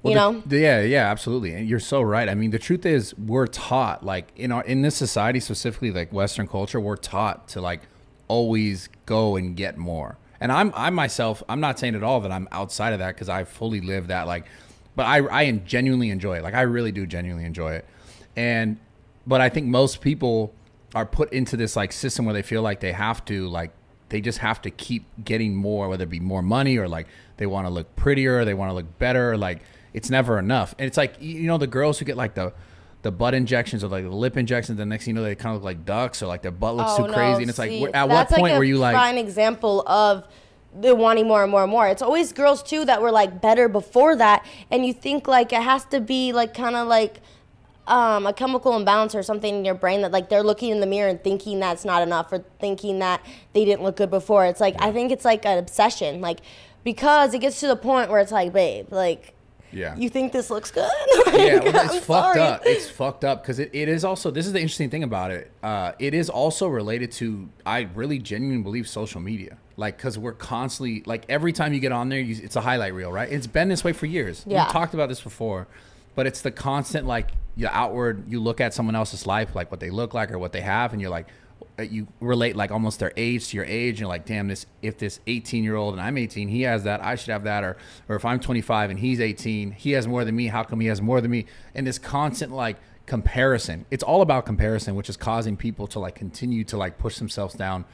Well, you know? yeah, absolutely. And you're so right. I mean, the truth is we're taught, like, in this society, specifically like Western culture, we're taught to like always go and get more. And I myself, I'm not saying at all that I'm outside of that, because I fully live that, like, but I genuinely enjoy it. Like, I really do genuinely enjoy it. But I think most people are put into this like system where they feel like they have to, like, they just have to keep getting more, whether it be more money or like they want to look prettier, or they want to look better. Like, it's never enough. And it's like, the girls who get like the butt injections or like the lip injections, the next thing you know, they kind of look like ducks, or like their butt looks too crazy. And it's like, at what point were you like... That's like a prime example of the wanting more and more and more. It's always girls too that were like better before that. And you think like it has to be like kind of like a chemical imbalance or something in your brain that like they're looking in the mirror and thinking that's not enough, or thinking that they didn't look good before. It's like, I think it's like an obsession, like, because it gets to the point where it's like, babe, like, you think this looks good? Yeah, well, it's fucked up. It's fucked up because it is also, this is the interesting thing about it. It is also related to, I really genuinely believe, social media. Like, because we're constantly, like, every time you get on there, it's a highlight reel, right? It's been this way for years. Yeah. We've talked about this before, but it's the constant, like, you look at someone else's life, like what they look like or what they have, and you're like, you relate like almost their age to your age, and you're like, damn, if this 18-year-old and I'm 18, he has that, I should have that, or if I'm 25 and he's 18, he has more than me, how come he has more than me? And this constant like comparison, it's all about comparison, which is causing people to like continue to like push themselves down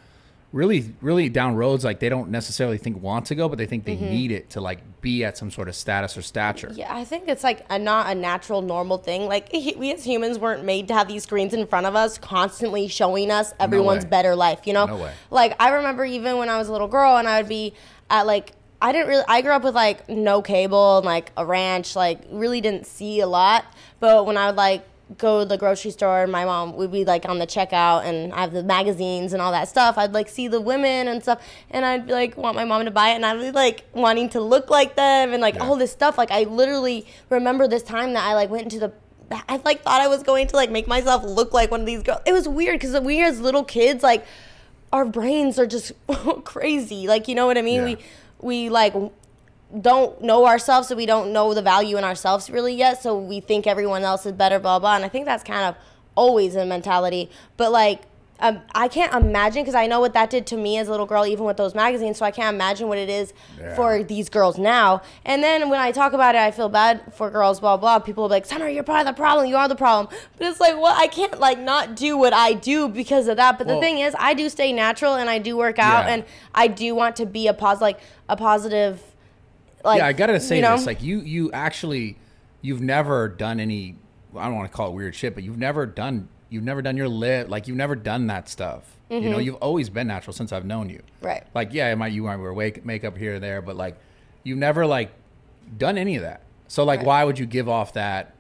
really down roads like they don't necessarily want to go, but they think they need it to like be at some sort of status or stature. Yeah, I think it's like not a natural, normal thing. Like, we as humans weren't made to have these screens in front of us constantly showing us everyone's better life, you know? No way. Like, I remember even when I was a little girl and I would be at like, I grew up with like no cable and like a ranch, like really didn't see a lot. But when I would like go to the grocery store, my mom would be like on the checkout and I have the magazines and all that stuff. I'd like see the women and stuff, and I'd be like want my mom to buy it, and I'd be like wanting to look like them and like all this stuff. Like, I literally remember this time that I like went into I like thought I was going to like make myself look like one of these girls. It was weird because we as little kids, like, our brains are just crazy. Like, you know what I mean? Yeah. We like don't know ourselves, so we don't know the value in ourselves really yet, so we think everyone else is better, blah blah. And I think that's kind of always a mentality. But like, I can't imagine, because I know what that did to me as a little girl, even with those magazines, so I can't imagine what it is for these girls now. And then when I talk about it, I feel bad for girls, blah blah. People will be like, Summer, you're part of the problem, you are the problem. But it's like, well, I can't like not do what I do because of that. But the thing is, I do stay natural and I do work out, and I do want to be a positive. Like, I gotta say this, like, you've never done any, I don't want to call it weird shit, but you've never done your lip, like, you've never done that stuff. You know, you've always been natural since I've known you. Right. Like, you might wear makeup here or there, but like, you've never like done any of that. So like, why would you give off that?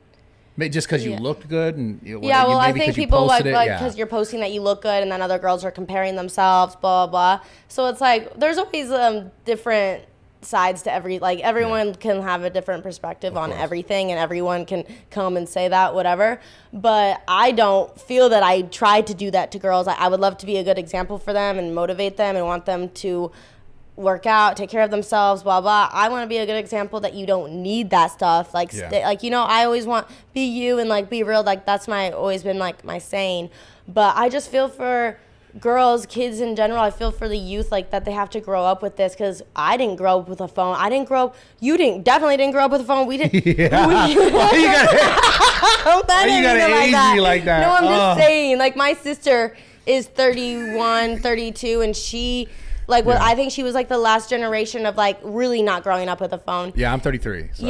Just because you looked good? And well, I think people like because you're posting that you look good, and then other girls are comparing themselves, blah blah blah. So it's like, there's always different sides to everyone can have a different perspective on everything, and everyone can come and say that, whatever. But I don't feel that I tried to do that to girls. I would love to be a good example for them and motivate them and want them to work out, take care of themselves, blah blah. I want to be a good example that you don't need that stuff. Like, like, you know, I always want be you and like be real. Like, that's always been like my saying. But I just feel for girls, kids in general, I feel for the youth, like, that they have to grow up with this, because I didn't grow up with a phone. You definitely didn't grow up with a phone. We didn't. Why you gotta age me like that? No, I'm just saying, like, my sister is 31, 32, and she, like, I think she was, like, the last generation of, like, really not growing up with a phone. Yeah, I'm 33. So,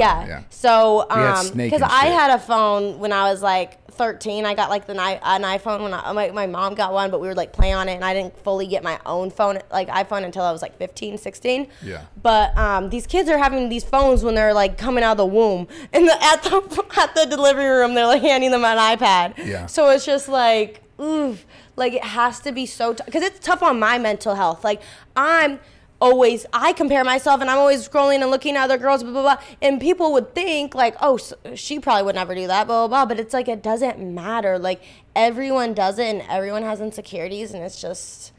So, because I had a phone when I was, like, 13. I got, like, an iPhone when my mom got one, but we were, like, playing on it, and I didn't fully get my own phone, like, iPhone, until I was, like, 15, 16. Yeah. But these kids are having these phones when they're, like, coming out of the womb. And at the delivery room, they're, like, handing them an iPad. Yeah. So it's just, like, oof. Like, it has to be so tough, because it's tough on my mental health. Like, I compare myself, and I'm always scrolling and looking at other girls, blah, blah, blah. And people would think, like, oh, she probably would never do that, blah, blah, blah. But it's like, it doesn't matter. Like, everyone does it, and everyone has insecurities, and it's just,